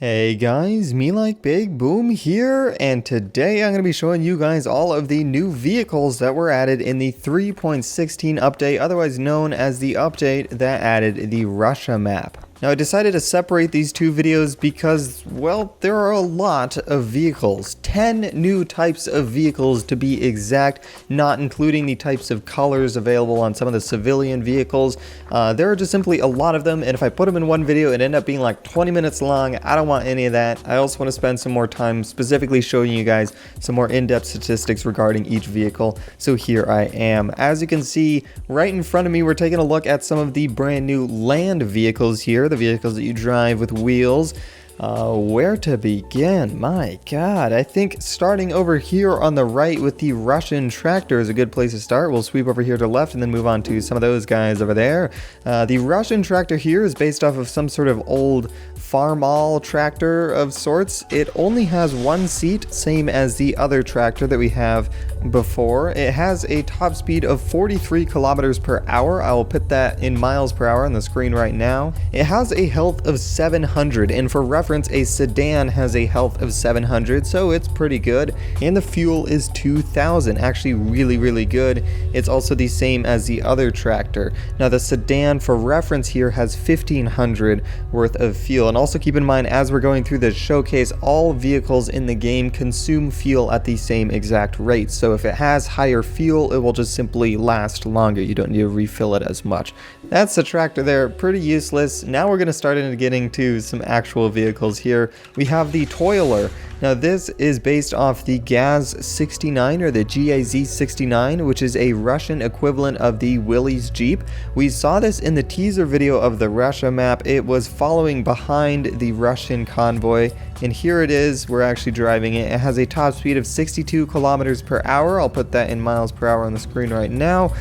Hey guys, MeLikeBigBoom here, and today I'm going to be showing you guys all of the new vehicles that were added in the 3.16 update, otherwise known as the update that added the Russia map. Now I decided to separate these two videos because, well, there are a lot of vehicles. 10 new types of vehicles to be exact, not including the types of colors available on some of the civilian vehicles. There are just simply a lot of them, and if I put them in one video, it end up being like 20 minutes long. I don't want any of that. I also want to spend some more time specifically showing you guys some more in-depth statistics regarding each vehicle. So here I am. As you can see, right in front of me, we're taking a look at some of the brand new land vehicles here. The vehicles that you drive with wheels. Where to begin? My god, I think starting over here on the right with the Russian tractor is a good place to start. We'll sweep over here to the left and then move on to some of those guys over there. The Russian tractor here is based off of some sort of old farm-all tractor of sorts. It only has one seat, same as the other tractor that we have before. It has a top speed of 43 kilometers per hour. I will put that in miles per hour on the screen right now. It has a health of 700, and for reference, a sedan has a health of 700, so it's pretty good. And the fuel is 2,000, actually really good. It's also the same as the other tractor. Now the sedan, for reference here, has 1,500 worth of fuel. And also keep in mind, as we're going through this showcase, all vehicles in the game consume fuel at the same exact rate. So if it has higher fuel, it will just simply last longer. You don't need to refill it as much. That's the tractor there, pretty useless. Now we're going to start into getting to some actual vehicles here. We have the Toiler. Now this is based off the GAZ-69 or the GAZ-69, which is a Russian equivalent of the Willys Jeep. We saw this in the teaser video of the Russia map. It was following behind the Russian convoy, and here it is. We're actually driving it. It has a top speed of 62 kilometers per hour. I'll put that in miles per hour on the screen right now.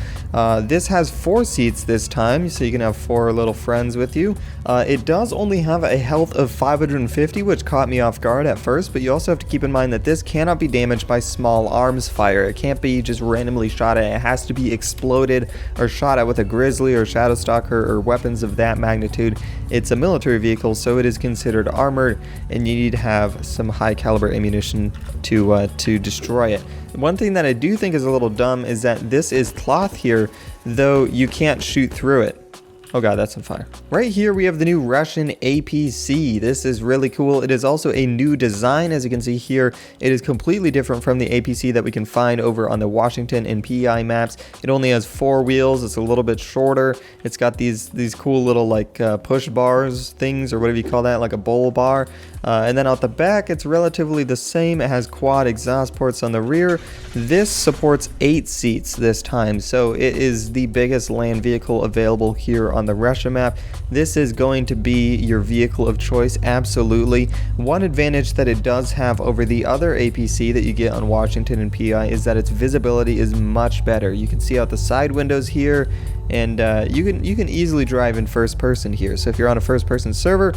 This has 4 seats this time, so you can have 4 little friends with you. It does only have a health of 550, which caught me off guard at first, but you also have to keep in mind that this cannot be damaged by small arms fire. It can't be just randomly shot at. It has to be exploded or shot at with a grizzly or shadow stalker or weapons of that magnitude. It's a military vehicle, so it is considered armored, and you need to have some high caliber ammunition to destroy it. One thing that I do think is a little dumb is that this is cloth here, though you can't shoot through it. Oh god, that's on fire. Right here we have the new Russian APC. This is really cool. It is also a new design. As you can see here, it is completely different from the APC that we can find over on the Washington and PEI maps. It only has 4 wheels. It's a little bit shorter. It's got these cool little like push bars things, or whatever you call that, like a bull bar. And then out the back, it's relatively the same. It has quad exhaust ports on the rear. This supports 8 seats this time, so it is the biggest land vehicle available here on the Russia map. This is going to be your vehicle of choice, absolutely. One advantage that it does have over the other APC that you get on Washington and PI is that its visibility is much better. You can see out the side windows here, and you can easily drive in first person here. So if you're on a first person server,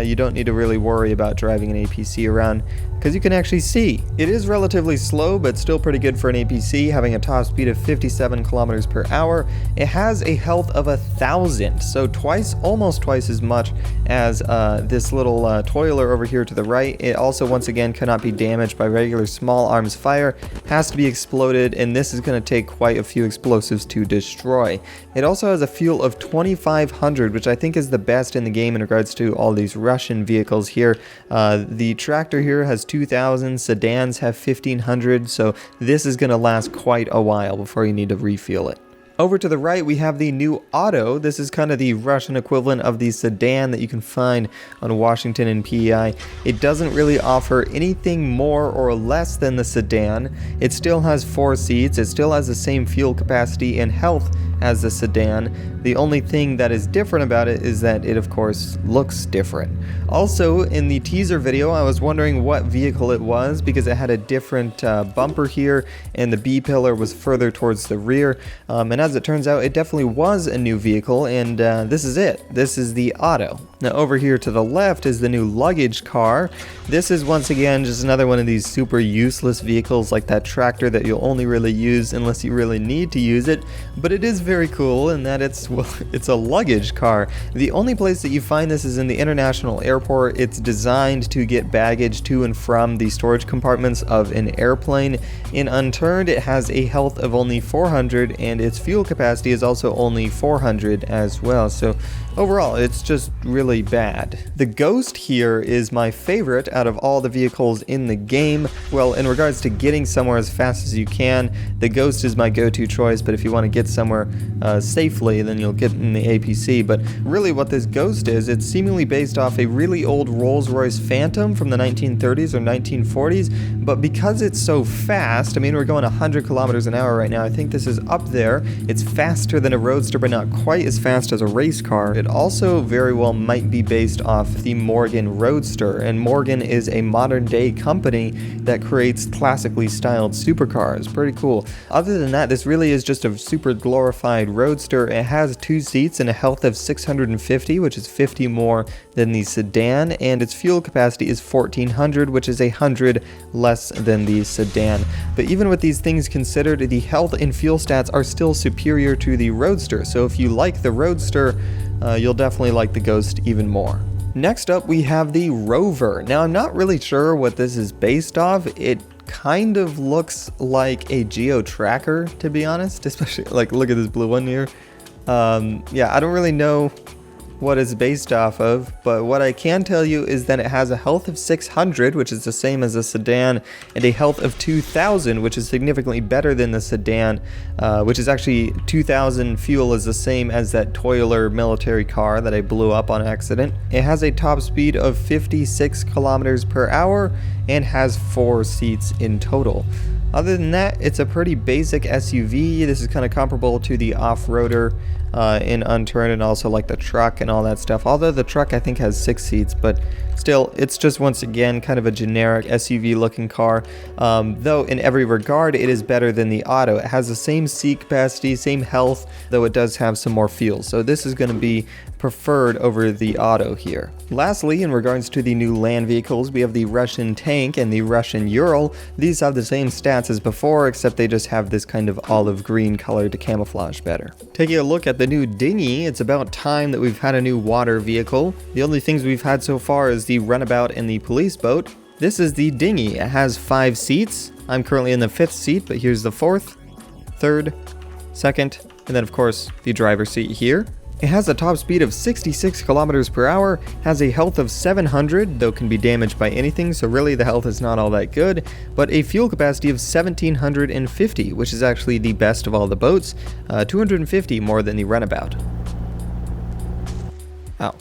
you don't need to really worry about driving an APC around, because you can actually see. It is relatively slow, but still pretty good for an APC, having a top speed of 57 kilometers per hour. It has a health of 1,000, so almost twice as much as this little Toiler over here to the right. It also, once again, cannot be damaged by regular small arms fire. Has to be exploded, and this is going to take quite a few explosives to destroy. It also has a fuel of 2,500, which I think is the best in the game in regards to all these Russian vehicles here. The tractor here has 2,000, sedans have 1,500, so this is going to last quite a while before you need to refuel it. Over to the right, we have the new Auto. This is kind of the Russian equivalent of the sedan that you can find on Washington and PEI. It doesn't really offer anything more or less than the sedan. It still has 4 seats. It still has the same fuel capacity and health as the sedan. The only thing that is different about it is that it, of course, looks different. Also, in the teaser video, I was wondering what vehicle it was, because it had a different bumper here, and the B-pillar was further towards the rear. And as it turns out, it definitely was a new vehicle, and this is it. This is the Auto. Now over here to the left is the new Luggage Car. This is once again just another one of these super useless vehicles like that tractor that you'll only really use unless you really need to use it, but it is very cool in that it's a luggage car. The only place that you find this is in the international airport. It's designed to get baggage to and from the storage compartments of an airplane. In Unturned, it has a health of only 400, and its fuel capacity is also only 400 as well. So overall, it's just really bad. The Ghost here is my favorite out of all the vehicles in the game. Well, in regards to getting somewhere as fast as you can, the Ghost is my go-to choice, but if you want to get somewhere safely, then you'll get in the APC. But really what this Ghost is, it's seemingly based off a really old Rolls-Royce Phantom from the 1930s or 1940s, but because it's so fast, I mean, we're going 100 kilometers an hour right now, I think this is up there. It's faster than a Roadster, but not quite as fast as a race car. It also very well might be based off the Morgan Roadster, and Morgan is a modern day company that creates classically styled supercars. Pretty cool. Other than that, this really is just a super glorified Roadster. It has 2 seats and a health of 650, which is 50 more than the sedan, and its fuel capacity is 1400, which is 100 less than the sedan. But even with these things considered, the health and fuel stats are still superior to the Roadster, so if you like the Roadster, you'll definitely like the Ghost even more. Next up, we have the Rover. Now, I'm not really sure what this is based off. It kind of looks like a geo tracker, to be honest, especially like look at this blue one here. Yeah, I don't really know what it's based off of, but what I can tell you is that it has a health of 600, which is the same as a sedan, and a health of 2000, which is significantly better than the sedan, which is actually 2000 fuel is the same as that Toiler military car that I blew up on accident. It has a top speed of 56 kilometers per hour and has 4 seats in total. Other than that, it's a pretty basic SUV. This is kind of comparable to the off-roader in Unturned, and also like the truck and all that stuff. Although the truck I think has 6 seats, but still, it's just once again kind of a generic SUV looking car. Though in every regard, it is better than the Auto. It has the same seat capacity, same health, though it does have some more fuel. So this is going to be preferred over the Auto here. Lastly, in regards to the new land vehicles, we have the Russian Tank and the Russian Ural. These have the same stats as before, except they just have this kind of olive green color to camouflage better. Taking a look at the new Dinghy, it's about time that we've had a new water vehicle. The only things we've had so far is the runabout and the police boat. This is the Dinghy. It has 5 seats. I'm currently in the 5th seat, but here's the 4th, 3rd, 2nd, and then of course the driver's seat here. It has a top speed of 66 kilometers per hour, has a health of 700, though can be damaged by anything, so really the health is not all that good, but a fuel capacity of 1750, which is actually the best of all the boats, 250 more than the runabout. Ow.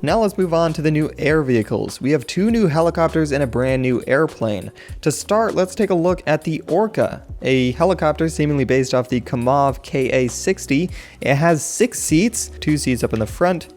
Now let's move on to the new air vehicles. We have 2 new helicopters and a brand new airplane. To start, let's take a look at the Orca, a helicopter seemingly based off the Kamov KA-60. It has 6 seats, 2 seats up in the front,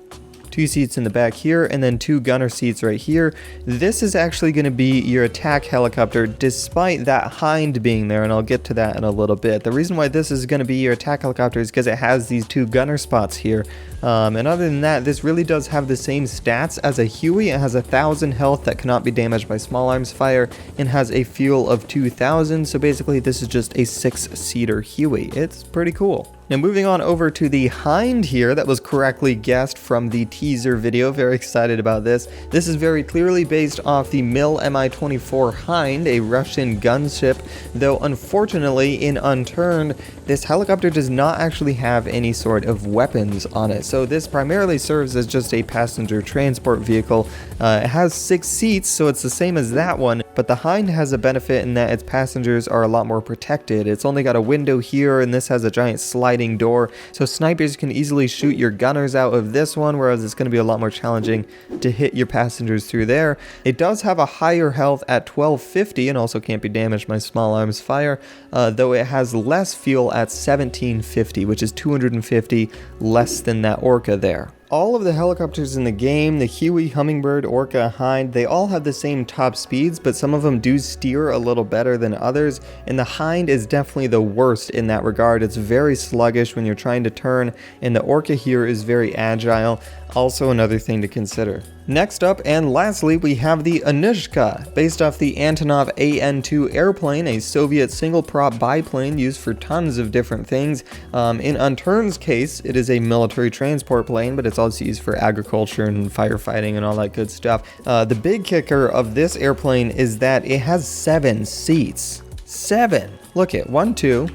2 seats in the back here, and then 2 gunner seats right here. This is actually going to be your attack helicopter despite that hind being there, and I'll get to that in a little bit. The reason why this is going to be your attack helicopter is because it has these 2 gunner spots here. And other than that, this really does have the same stats as a Huey. It has 1000 health that cannot be damaged by small arms fire and has a fuel of 2000. So basically this is just a 6-seater Huey. It's pretty cool. Now moving on over to the Hind here, that was correctly guessed from the teaser video. Very excited about this. This is very clearly based off the MIL Mi-24 Hind, a Russian gunship, though unfortunately in Unturned, this helicopter does not actually have any sort of weapons on it. So this primarily serves as just a passenger transport vehicle. It has 6 seats, so it's the same as that one, but the Hind has a benefit in that its passengers are a lot more protected. It's only got a window here, and this has a giant sliding door, so snipers can easily shoot your gunners out of this one, whereas it's going to be a lot more challenging to hit your passengers through there. It does have a higher health at 1250 and also can't be damaged by small arms fire, though it has less fuel at 1750, which is 250 less than that Orca there. All of the helicopters in the game, the Huey, Hummingbird, Orca, Hind, they all have the same top speeds, but some of them do steer a little better than others, and the Hind is definitely the worst in that regard. It's very sluggish when you're trying to turn, and the Orca here is very agile. Also another thing to consider. Next up and lastly, we have the Anushka, based off the Antonov An-2 airplane, a Soviet single-prop biplane used for tons of different things. In Unturned's case, it is a military transport plane, but it's also used for agriculture and firefighting and all that good stuff. The big kicker of this airplane is that it has 7 seats. 7! Look at 1, 2,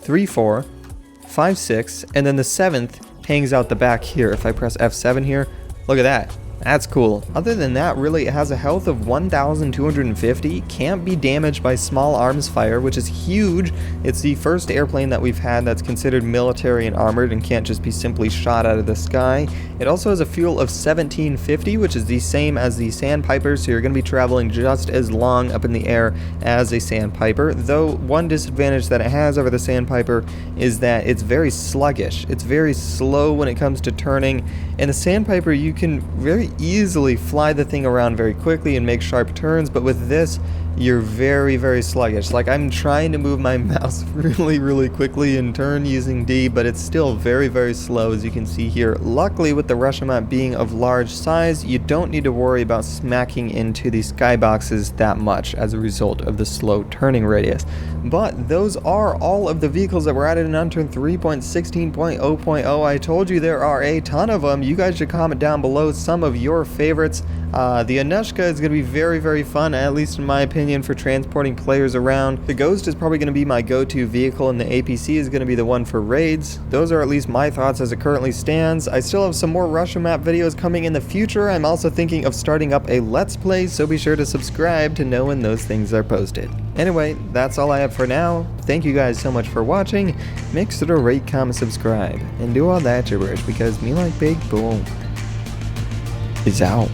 3, 4, 5, 6, and then the 7th hangs out the back here. If I press F7 here, look at that. That's cool. Other than that, really, it has a health of 1,250, can't be damaged by small arms fire, which is huge. It's the first airplane that we've had that's considered military and armored and can't just be simply shot out of the sky. It also has a fuel of 1,750, which is the same as the Sandpiper, so you're going to be traveling just as long up in the air as a Sandpiper, though one disadvantage that it has over the Sandpiper is that it's very sluggish. It's very slow when it comes to turning. In the Sandpiper, you can very easily fly the thing around very quickly and make sharp turns, but with this, you're very, very sluggish. Like, I'm trying to move my mouse really quickly and turn using D, but it's still very, very slow, as you can see here. Luckily, with the Russian Apc being of large size, you don't need to worry about smacking into the skyboxes that much as a result of the slow turning radius. But those are all of the vehicles that were added in Unturned 3.16.0.0. I told you there are a ton of them. You guys should comment down below some of your favorites. The Anushka is going to be very, very fun, at least in my opinion, for transporting players around. The Ghost is probably going to be my go-to vehicle, and the APC is going to be the one for raids. Those are at least my thoughts as it currently stands. I still have some more Russian Apc videos coming in the future. I'm also thinking of starting up a Let's Play, so be sure to subscribe to know when those things are posted. Anyway, that's all I have for now. Thank you guys so much for watching. Make sure to rate, comment, subscribe, and do all that gibberish, because MeLikeBigBoom is out.